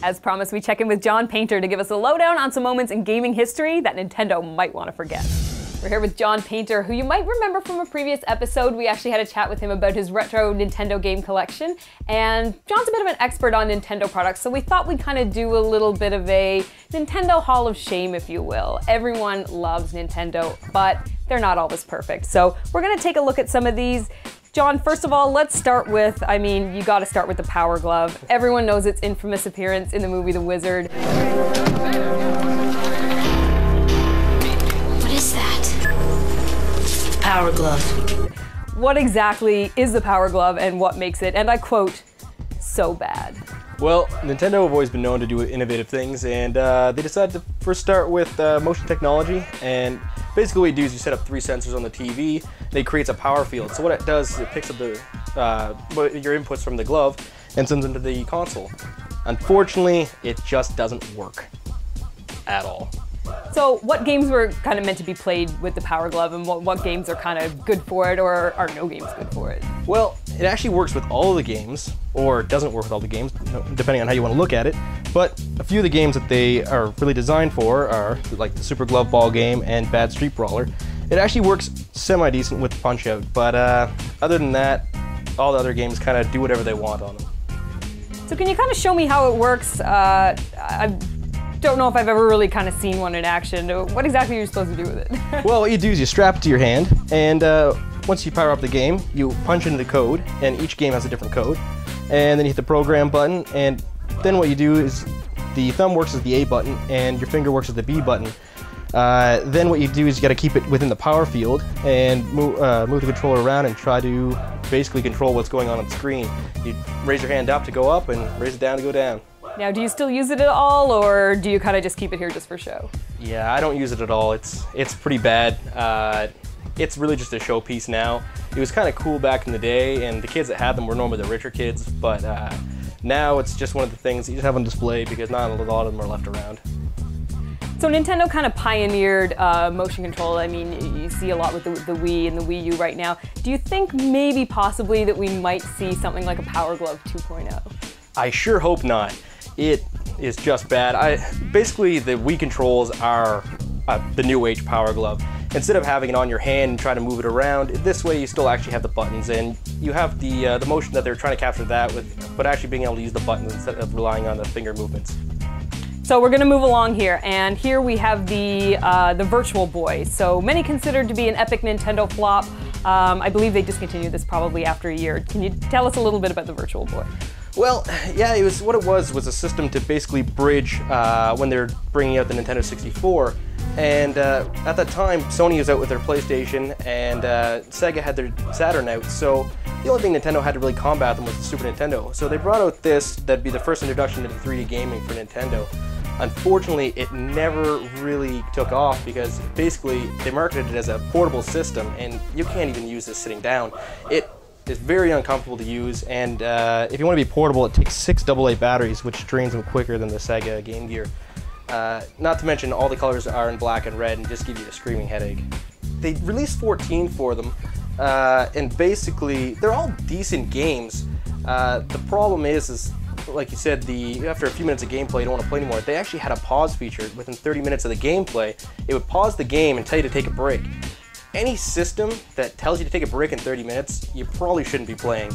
As promised, we check in with John Paynter to give us a lowdown on some moments in gaming history that Nintendo might want to forget. We're here with John Paynter, who you might remember from a previous episode. We actually had a chat with him about his retro Nintendo game collection, and John's a bit of an expert on Nintendo products, so we thought we'd kind of do a little bit of a Nintendo Hall of Shame, if you will. Everyone loves Nintendo, but they're not always perfect. So we're gonna take a look at some of these. John, first of all, let's start with, you gotta start with the Power Glove. Everyone knows its infamous appearance in the movie The Wizard. What is that? Power Glove. What exactly is the Power Glove and what makes it, and I quote, so bad? Well, Nintendo have always been known to do innovative things, and they decided to first start with motion technology. And basically what you do is you set up 3 sensors on the TV, and it creates a power field. So what it does is it picks up your inputs from the glove and sends them to the console. Unfortunately, it just doesn't work at all. So what games were kind of meant to be played with the Power Glove, and what games are kind of good for it, or are no games good for it? Well, it actually works with all the games, or doesn't work with all the games, depending on how you want to look at it. But a few of the games that they are really designed for are like the Super Glove Ball game and Bad Street Brawler. It actually works semi-decent with Punch-Out, but other than that, all the other games kind of do whatever they want on them. So can you kind of show me how it works? I don't know if I've ever really kind of seen one in action. What exactly are you supposed to do with it? Well, what you do is you strap it to your hand, and once you power up the game, you punch into the code, and each game has a different code. And then you hit the program button, and then what you do is the thumb works as the A button, and your finger works as the B button. Then what you do is you got to keep it within the power field and move the controller around and try to basically control what's going on the screen. You raise your hand up to go up and raise it down to go down. Now, do you still use it at all, or do you kind of just keep it here just for show? Yeah, I don't use it at all. It's pretty bad. It's really just a showpiece now. It was kind of cool back in the day, and the kids that had them were normally the richer kids, but now it's just one of the things that you just have on display because not a lot of them are left around. So Nintendo kind of pioneered motion control. I mean, you see a lot with the Wii and the Wii U right now. Do you think maybe possibly that we might see something like a Power Glove 2.0? I sure hope not. It is just bad. Basically, the Wii controls are the new age Power Glove. Instead of having it on your hand and try to move it around, this way you still actually have the buttons, and you have the motion that they're trying to capture that with, but actually being able to use the buttons instead of relying on the finger movements. So we're going to move along here, and here we have the Virtual Boy. So many considered to be an epic Nintendo flop. I believe they discontinued this probably after a year. Can you tell us a little bit about the Virtual Boy? Well, yeah, what it was a system to basically bridge when they're bringing out the Nintendo 64. And at that time, Sony was out with their PlayStation, and Sega had their Saturn out. So the only thing Nintendo had to really combat them was the Super Nintendo. So they brought out this that'd be the first introduction into 3D gaming for Nintendo. Unfortunately, it never really took off because basically they marketed it as a portable system, and you can't even use this sitting down. It is very uncomfortable to use, and if you want to be portable, it takes 6 AA batteries, which drains them quicker than the Sega Game Gear. Not to mention all the colors are in black and red and just give you a screaming headache. They released 14 for them, and basically they're all decent games. The problem is like you said, after a few minutes of gameplay you don't want to play anymore. They actually had a pause feature within 30 minutes of the gameplay. It would pause the game and tell you to take a break. Any system that tells you to take a break in 30 minutes, you probably shouldn't be playing.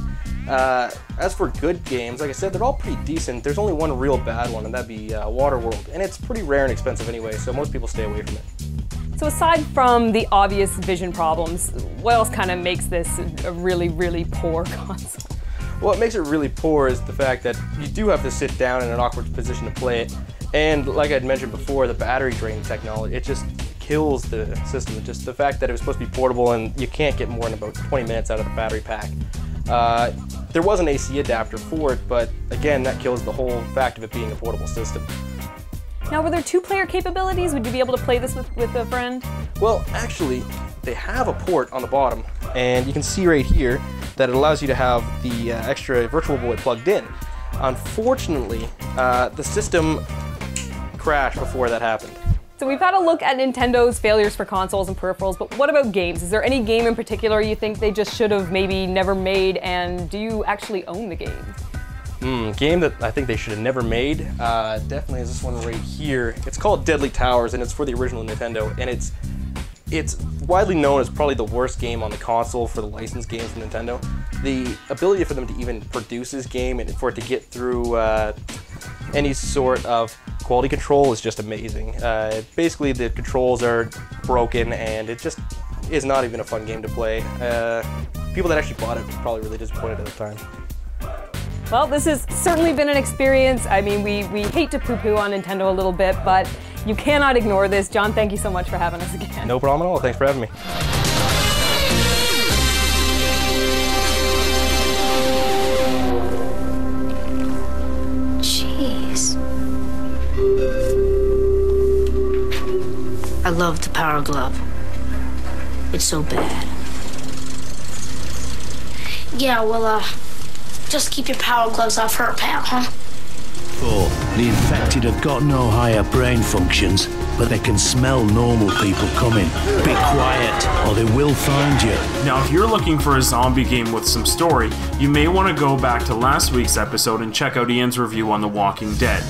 As for good games, like I said, they're all pretty decent. There's only one real bad one, and that'd be Waterworld. And it's pretty rare and expensive anyway, so most people stay away from it. So aside from the obvious vision problems, what else kind of makes this a really, really poor console? What makes it really poor is the fact that you do have to sit down in an awkward position to play it. And like I'd mentioned before, the battery drain technology, it just kills the system. Just the fact that it was supposed to be portable and you can't get more than about 20 minutes out of the battery pack. There was an AC adapter for it, but again, that kills the whole fact of it being a portable system. Now, were there 2-player capabilities? Would you be able to play this with a friend? Well, actually, they have a port on the bottom, and you can see right here that it allows you to have the extra Virtual Boy plugged in. Unfortunately, the system crashed before that happened. So we've had a look at Nintendo's failures for consoles and peripherals, but what about games? Is there any game in particular you think they just should have maybe never made, and do you actually own the game? Game that I think they should have never made, definitely is this one right here. It's called Deadly Towers, and it's for the original Nintendo, and it's widely known as probably the worst game on the console for the licensed games from Nintendo. The ability for them to even produce this game and for it to get through any sort of quality control is just amazing. Basically, the controls are broken, and it just is not even a fun game to play. People that actually bought it were probably really disappointed at the time. Well, this has certainly been an experience. I mean, we hate to poo-poo on Nintendo a little bit, but you cannot ignore this. John, thank you so much for having us again. No problem at all. Thanks for having me. Jeez. I love the Power Glove. It's so bad. Yeah, well, just keep your Power Gloves off her, pal, huh? Oh, the infected have got no higher brain functions, but they can smell normal people coming. Be quiet, or they will find you. Now, if you're looking for a zombie game with some story, you may want to go back to last week's episode and check out Ian's review on The Walking Dead.